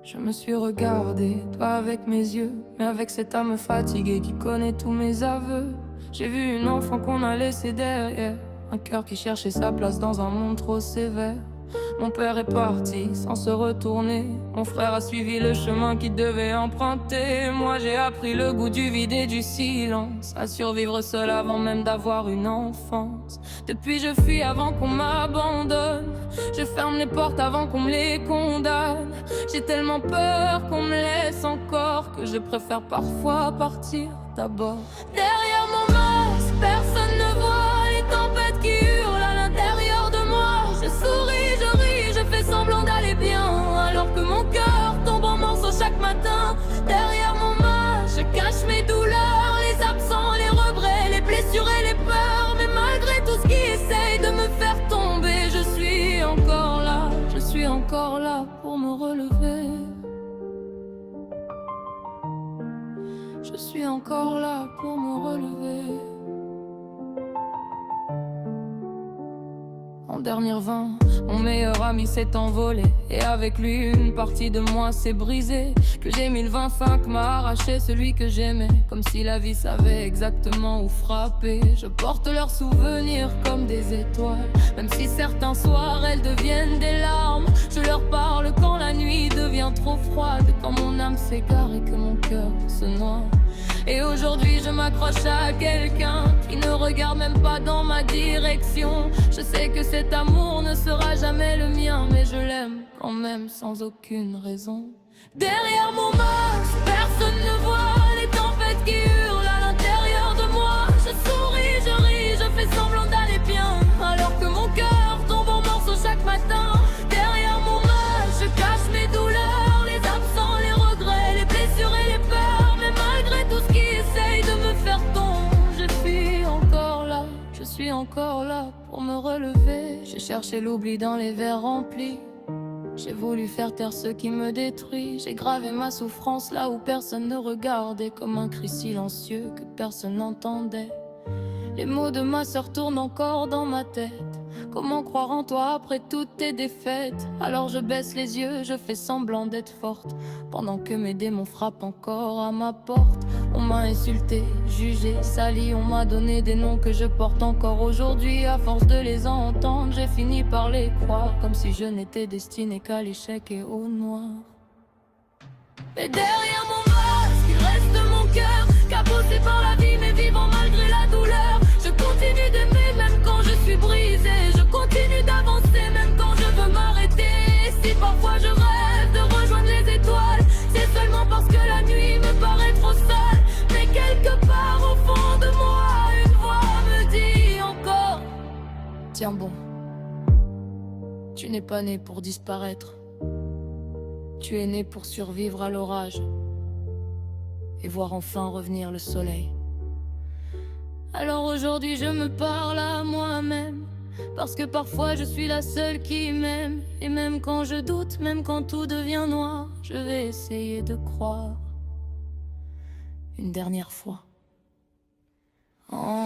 Je me suis regardé, pas avec mes yeux, mais avec cette âme fatiguée qui connaît tous mes aveux. J'ai vu une enfant qu'on a laissée derrière, un cœur qui cherchait sa place dans un monde trop sévère. Mon père est parti sans se retourner, mon frère a suivi le chemin qu'il devait emprunter. Moi j'ai appris le goût du vide et du silence, à survivre seul avant même d'avoir une enfance. Depuis je fuis avant qu'on m'abandonne, je ferme les portes avant qu'on me les condamne. J'ai tellement peur qu'on me laisse encore que je préfère parfois partir d'abord. Derrière mon masque, personne ne voit les tempêtes qui hurlent à l'intérieur de moi. Je souris, je ris, je fais semblant d'aller bien, alors que mon cœur tombe en morceaux chaque matin. Derrière mon masque, je cache mes douleurs, les absents, les regrets, les blessures et les peurs. Mais malgré tout ce qui essaye de me faire tomber, je suis encore là, je suis encore là pour me relever. Je suis encore là pour me relever. En dernière vain, mon meilleur ami s'est envolé, et avec lui une partie de moi s'est brisée. Que j'ai 1025 m'a arraché celui que j'aimais, comme si la vie savait exactement où frapper. Je porte leurs souvenirs comme des étoiles, même si certains soirs elles deviennent des larmes. Je leur parle quand la nuit devient trop froide, quand mon âme s'égare et que mon cœur se noie. Et aujourd'hui je m'accroche à quelqu'un qui ne regarde même pas dans ma direction. Je sais que cet amour ne sera jamais le mien, mais je l'aime quand même sans aucune raison. Derrière mon masque, personne ne voit les tempêtes qui hurlent à l'intérieur de moi. Je souris, je ris, je fais semblant d'aller bien, alors que mon cœur tombe en morceaux chaque matin. Derrière mon masque, je cache mes douleurs, les absents, les regrets, les blessures et les peurs. Mais malgré tout ce qui essaye de me faire tomber, je suis encore là, je suis encore là pour me relever. J'ai cherché l'oubli dans les verres remplis, j'ai voulu faire taire ce qui me détruit. J'ai gravé ma souffrance là où personne ne regardait, comme un cri silencieux que personne n'entendait. Les mots de ma sœur tournent encore dans ma tête. Comment croire en toi après toutes tes défaites? Alors je baisse les yeux, je fais semblant d'être forte, pendant que mes démons frappent encore à ma porte. On m'a insulté, jugé, sali, on m'a donné des noms que je porte encore aujourd'hui. À force de les entendre, j'ai fini par les croire, comme si je n'étais destinée qu'à l'échec et au noir. Mais derrière mon masque, il reste mon cœur, cabossé par la vie mais vivant malgré la douleur. Je continue d'aimer même quand je suis brisée, je continue d'avancer même quand je veux m'arrêter. Et si parfois je rêve de rejoindre les étoiles, c'est seulement parce que la nuit me paraît trop seule. Mais quelque part au fond de moi, une voix me dit encore: tiens bon, tu n'es pas né pour disparaître. Tu es né pour survivre à l'orage et voir enfin revenir le soleil. Alors aujourd'hui je me parle à moi-même, parce que parfois je suis la seule qui m'aime. Et même quand je doute, même quand tout devient noir, je vais essayer de croire une dernière fois en